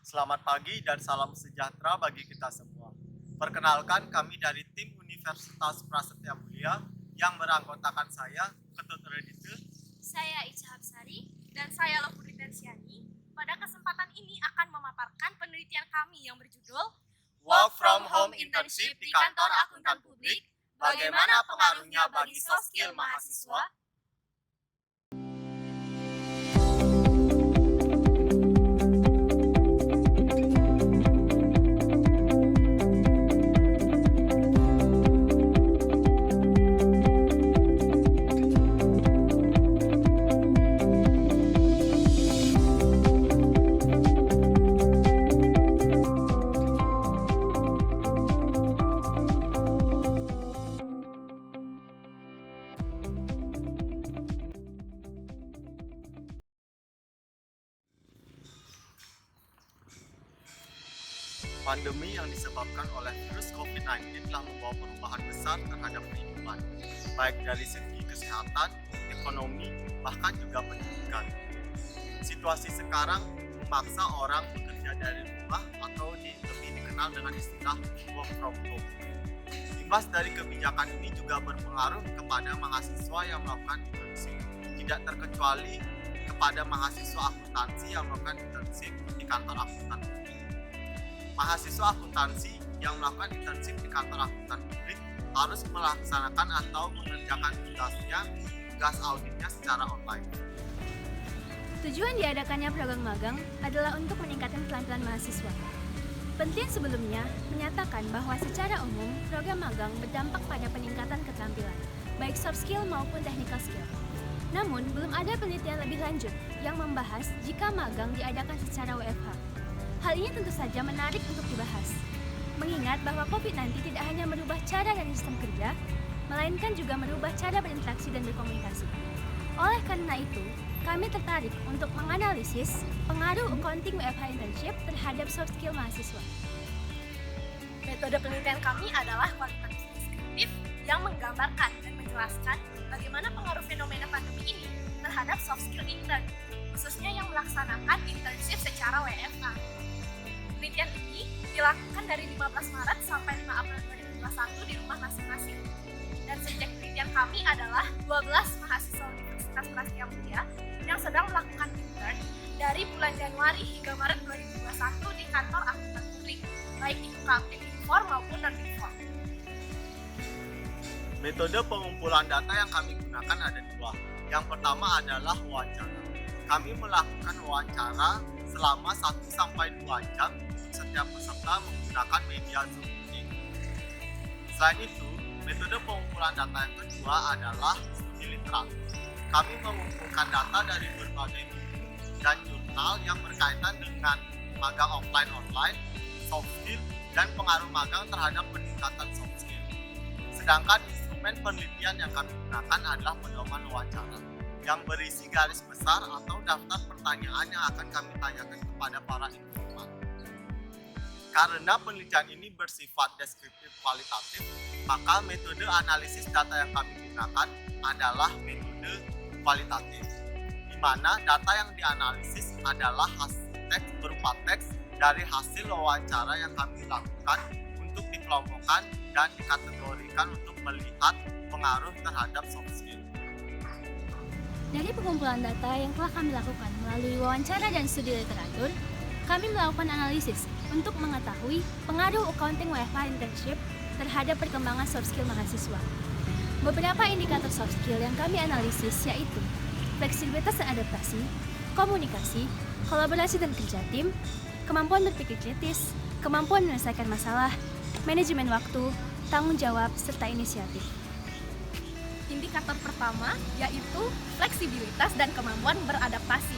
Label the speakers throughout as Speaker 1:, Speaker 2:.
Speaker 1: Selamat pagi dan salam sejahtera bagi kita semua. Perkenalkan kami dari tim Universitas Prasetya Mulia yang beranggotakan saya, Ketut Redite.
Speaker 2: Saya Ica Hapsari dan saya Lopuri Tensiani. Pada kesempatan ini akan memaparkan penelitian kami yang berjudul
Speaker 1: Work from Home Internship di Kantor Akuntan Publik, bagaimana pengaruhnya bagi soft skill mahasiswa? Pandemi yang disebabkan oleh virus COVID-19 telah membawa perubahan besar terhadap kehidupan, baik dari segi kesehatan, ekonomi, bahkan juga pendidikan. Situasi sekarang memaksa orang bekerja dari rumah atau lebih dikenal dengan istilah work from home. Imbas dari kebijakan ini juga berpengaruh kepada mahasiswa yang melakukan internship, tidak terkecuali kepada mahasiswa akuntansi yang melakukan internship di kantor akuntan publik. Mahasiswa akuntansi yang melakukan internship di kantor akuntan publik harus melaksanakan atau mengerjakan tugas auditnya secara online.
Speaker 2: Tujuan diadakannya program magang adalah untuk meningkatkan keterampilan mahasiswa. Penelitian sebelumnya menyatakan bahwa secara umum program magang berdampak pada peningkatan keterampilan, baik soft skill maupun technical skill. Namun, belum ada penelitian lebih lanjut yang membahas jika magang diadakan secara WFH. Hal ini tentu saja menarik untuk dibahas, mengingat bahwa COVID-19 tidak hanya merubah cara dan sistem kerja, melainkan juga merubah cara berinteraksi dan berkomunikasi. Oleh karena itu, kami tertarik untuk menganalisis pengaruh accounting WFH internship terhadap soft skill mahasiswa. Metode penelitian kami adalah kualitatif deskriptif yang menggambarkan dan menjelaskan bagaimana pengaruh fenomena pandemi ini terhadap soft skill intern, khususnya yang melaksanakan internship secara WFH. Penelitian ini dilakukan dari 15 Maret sampai 5 April 2021 di rumah masing-masing. Dan subjek penelitian kami adalah 12 mahasiswa Universitas Prasetya Mulia yang sedang melakukan intern dari bulan Januari hingga Maret 2021 di kantor akuntan publik, baik itu Big Four maupun non-Big Four.
Speaker 1: Metode pengumpulan data yang kami gunakan ada dua. Yang pertama adalah wawancara. Kami melakukan wawancara selama 1-2 jam setiap peserta menggunakan media Zoom meeting. Selain itu, metode pengumpulan data yang kedua adalah studi literatur. Kami mengumpulkan data dari berbagai buku dan jurnal yang berkaitan dengan magang offline-online, soft skill, dan pengaruh magang terhadap peningkatan soft skill. Sedangkan instrumen penelitian yang kami gunakan adalah pedoman wawancara yang berisi garis besar atau daftar pertanyaan yang akan kami tanyakan kepada para informan. Karena penelitian ini bersifat deskriptif kualitatif, maka metode analisis data yang kami gunakan adalah metode kualitatif, di mana data yang dianalisis adalah hasil teks berupa teks dari hasil wawancara yang kami lakukan untuk dikelompokkan dan dikategorikan untuk melihat pengaruh terhadap soft skill.
Speaker 2: Dari pengumpulan data yang telah kami lakukan melalui wawancara dan studi literatur, kami melakukan analisis untuk mengetahui pengaruh accounting WFH internship terhadap perkembangan soft skill mahasiswa. Beberapa indikator soft skill yang kami analisis yaitu fleksibilitas dan adaptasi, komunikasi, kolaborasi dan kerja tim, kemampuan berpikir kritis, kemampuan menyelesaikan masalah, manajemen waktu, tanggung jawab, serta inisiatif. Indikator pertama yaitu fleksibilitas dan kemampuan beradaptasi.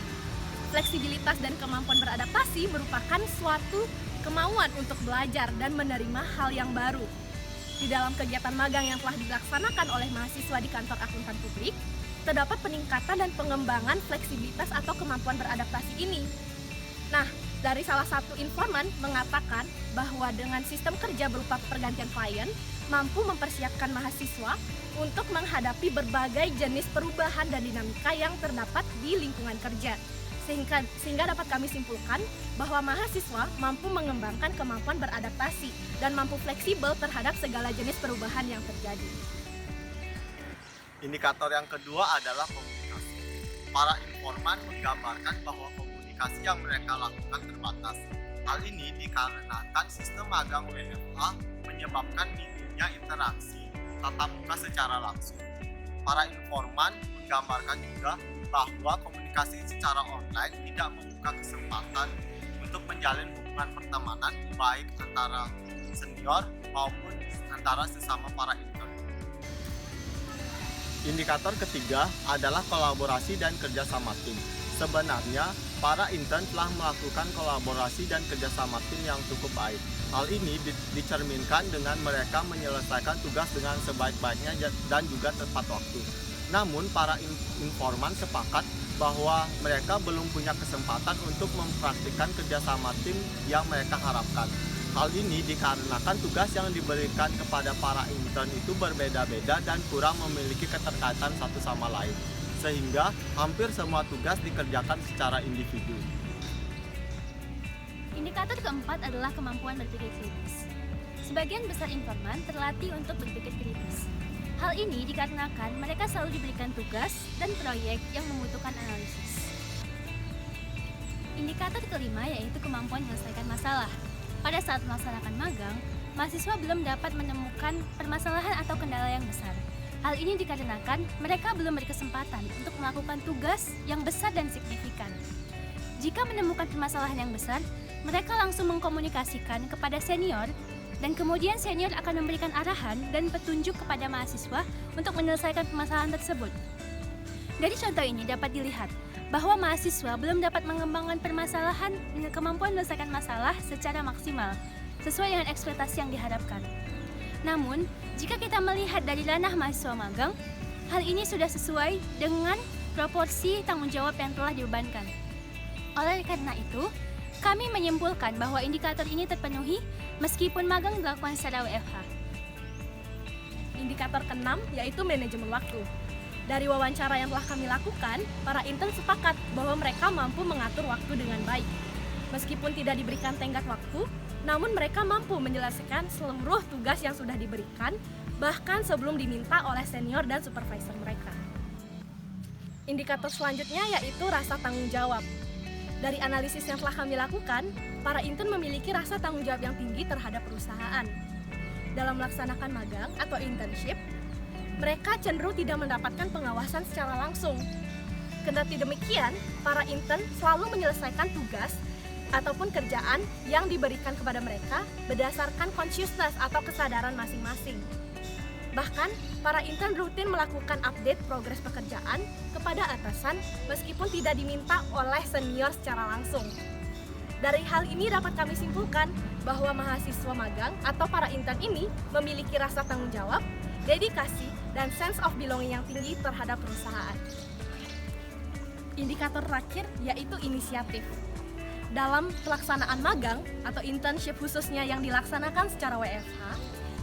Speaker 2: Fleksibilitas dan kemampuan beradaptasi merupakan suatu kemauan untuk belajar dan menerima hal yang baru. Di dalam kegiatan magang yang telah dilaksanakan oleh mahasiswa di kantor akuntan publik, terdapat peningkatan dan pengembangan fleksibilitas atau kemampuan beradaptasi ini. Nah, dari salah satu informan mengatakan bahwa dengan sistem kerja berupa pergantian klien, mampu mempersiapkan mahasiswa untuk menghadapi berbagai jenis perubahan dan dinamika yang terdapat di lingkungan kerja,
Speaker 3: Sehingga dapat kami simpulkan bahwa mahasiswa mampu mengembangkan kemampuan beradaptasi dan mampu fleksibel terhadap segala jenis perubahan yang terjadi.
Speaker 1: Indikator yang kedua adalah komunikasi. Para informan menggambarkan bahwa komunikasi yang mereka lakukan terbatas. Hal ini dikarenakan sistem magang WFH menyebabkan minimnya interaksi tatap muka secara langsung. Para informan menggambarkan juga bahwa komunikasi secara online tidak membuka kesempatan untuk menjalin hubungan pertemanan baik antara senior maupun antara sesama para intern. Indikator ketiga adalah kolaborasi dan kerjasama tim. Sebenarnya, para intern telah melakukan kolaborasi dan kerjasama tim yang cukup baik. Hal ini dicerminkan dengan mereka menyelesaikan tugas dengan sebaik-baiknya dan juga tepat waktu. Namun, para informan sepakat bahwa mereka belum punya kesempatan untuk mempraktikkan kerjasama tim yang mereka harapkan. Hal ini dikarenakan tugas yang diberikan kepada para intern itu berbeda-beda dan kurang memiliki keterkaitan satu sama lain, sehingga hampir semua tugas dikerjakan secara individu.
Speaker 2: Indikator keempat adalah kemampuan berpikir kritis. Sebagian besar informan terlatih untuk berpikir kritis. Hal ini dikarenakan mereka selalu diberikan tugas dan proyek yang membutuhkan analisis. Indikator kelima yaitu kemampuan menyelesaikan masalah. Pada saat melaksanakan magang, mahasiswa belum dapat menemukan permasalahan atau kendala yang besar. Hal ini dikarenakan mereka belum berkesempatan untuk melakukan tugas yang besar dan signifikan. Jika menemukan permasalahan yang besar, mereka langsung mengkomunikasikan kepada senior dan kemudian senior akan memberikan arahan dan petunjuk kepada mahasiswa untuk menyelesaikan permasalahan tersebut. Dari contoh ini dapat dilihat bahwa mahasiswa belum dapat mengembangkan permasalahan dengan kemampuan menyelesaikan masalah secara maksimal, sesuai dengan ekspektasi yang diharapkan. Namun, jika kita melihat dari ranah mahasiswa magang, hal ini sudah sesuai dengan proporsi tanggung jawab yang telah dibebankan. Oleh karena itu, kami menyimpulkan bahwa indikator ini terpenuhi meskipun magang dilakukan secara WFH.
Speaker 3: Indikator keenam yaitu manajemen waktu. Dari wawancara yang telah kami lakukan, para intern sepakat bahwa mereka mampu mengatur waktu dengan baik. Meskipun tidak diberikan tenggat waktu, namun mereka mampu menyelesaikan seluruh tugas yang sudah diberikan, bahkan sebelum diminta oleh senior dan supervisor mereka. Indikator selanjutnya yaitu rasa tanggung jawab. Dari analisis yang telah kami lakukan, para intern memiliki rasa tanggung jawab yang tinggi terhadap perusahaan. Dalam melaksanakan magang atau internship, mereka cenderung tidak mendapatkan pengawasan secara langsung. Kendati demikian, para intern selalu menyelesaikan tugas ataupun kerjaan yang diberikan kepada mereka berdasarkan consciousness atau kesadaran masing-masing. Bahkan, para intern rutin melakukan update progres pekerjaan kepada atasan meskipun tidak diminta oleh senior secara langsung. Dari hal ini dapat kami simpulkan bahwa mahasiswa magang atau para intern ini memiliki rasa tanggung jawab, dedikasi, dan sense of belonging yang tinggi terhadap perusahaan. Indikator terakhir yaitu inisiatif. Dalam pelaksanaan magang atau internship khususnya yang dilaksanakan secara WFH,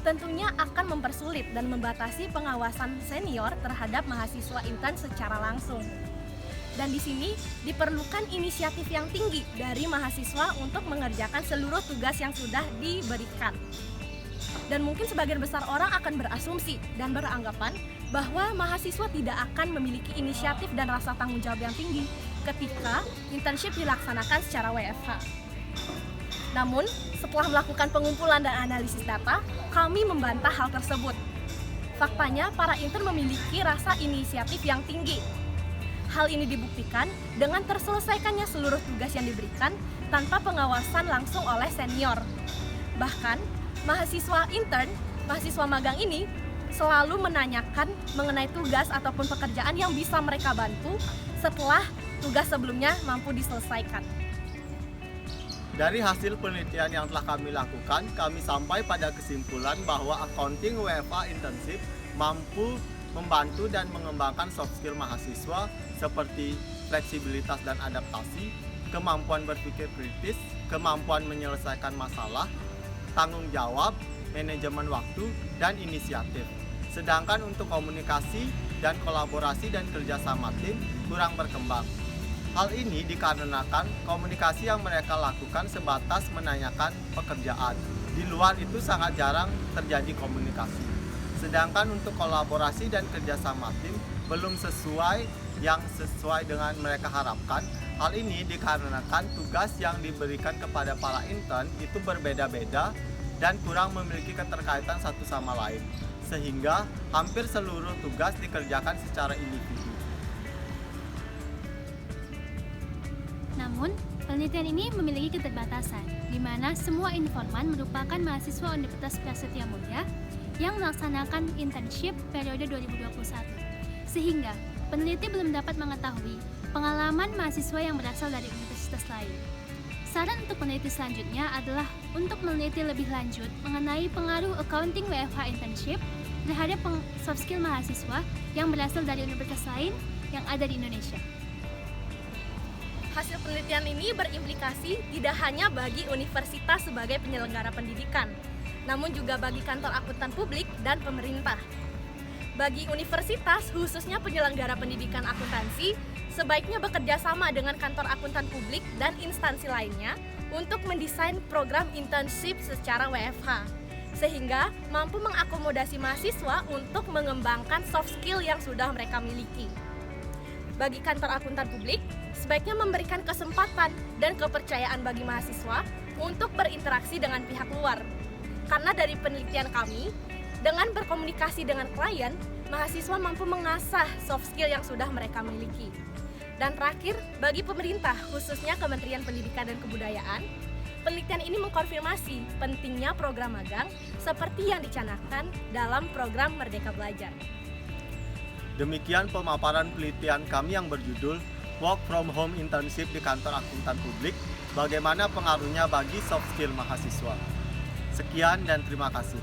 Speaker 3: tentunya akan mempersulit dan membatasi pengawasan senior terhadap mahasiswa intern secara langsung. Dan di sini diperlukan inisiatif yang tinggi dari mahasiswa untuk mengerjakan seluruh tugas yang sudah diberikan. Dan mungkin sebagian besar orang akan berasumsi dan beranggapan bahwa mahasiswa tidak akan memiliki inisiatif dan rasa tanggung jawab yang tinggi ketika internship dilaksanakan secara WFH. Namun, setelah melakukan pengumpulan dan analisis data, kami membantah hal tersebut. Faktanya, para intern memiliki rasa inisiatif yang tinggi. Hal ini dibuktikan dengan terselesaikannya seluruh tugas yang diberikan tanpa pengawasan langsung oleh senior. Bahkan, mahasiswa intern, mahasiswa magang ini selalu menanyakan mengenai tugas ataupun pekerjaan yang bisa mereka bantu setelah tugas sebelumnya mampu diselesaikan.
Speaker 1: Dari hasil penelitian yang telah kami lakukan, kami sampai pada kesimpulan bahwa accounting WFH internship mampu membantu dan mengembangkan soft skill mahasiswa seperti fleksibilitas dan adaptasi, kemampuan berpikir kritis, kemampuan menyelesaikan masalah, tanggung jawab, manajemen waktu, dan inisiatif. Sedangkan untuk komunikasi dan kolaborasi dan kerjasama tim kurang berkembang. Hal ini dikarenakan komunikasi yang mereka lakukan sebatas menanyakan pekerjaan. Di luar itu sangat jarang terjadi komunikasi. Sedangkan untuk kolaborasi dan kerjasama tim belum sesuai dengan mereka harapkan. Hal ini dikarenakan tugas yang diberikan kepada para intern itu berbeda-beda dan kurang memiliki keterkaitan satu sama lain, sehingga hampir seluruh tugas dikerjakan secara individu.
Speaker 2: Namun, penelitian ini memiliki keterbatasan, di mana semua informan merupakan mahasiswa Universitas Prasetya Mulia yang melaksanakan internship periode 2021, sehingga peneliti belum dapat mengetahui pengalaman mahasiswa yang berasal dari universitas lain. Saran untuk peneliti selanjutnya adalah untuk meneliti lebih lanjut mengenai pengaruh accounting WFH internship terhadap soft skill mahasiswa yang berasal dari universitas lain yang ada di Indonesia.
Speaker 3: Hasil penelitian ini berimplikasi tidak hanya bagi universitas sebagai penyelenggara pendidikan, namun juga bagi kantor akuntan publik dan pemerintah. Bagi universitas, khususnya penyelenggara pendidikan akuntansi, sebaiknya bekerja sama dengan kantor akuntan publik dan instansi lainnya untuk mendesain program internship secara WFH, sehingga mampu mengakomodasi mahasiswa untuk mengembangkan soft skill yang sudah mereka miliki. Bagi kantor akuntan publik, sebaiknya memberikan kesempatan dan kepercayaan bagi mahasiswa untuk berinteraksi dengan pihak luar. Karena dari penelitian kami, dengan berkomunikasi dengan klien, mahasiswa mampu mengasah soft skill yang sudah mereka miliki. Dan terakhir, bagi pemerintah, khususnya Kementerian Pendidikan dan Kebudayaan, penelitian ini mengkonfirmasi pentingnya program magang seperti yang dicanangkan dalam program Merdeka Belajar.
Speaker 1: Demikian pemaparan penelitian kami yang berjudul Work from Home Internship di Kantor Akuntan Publik, bagaimana pengaruhnya bagi soft skill mahasiswa. Sekian dan terima kasih.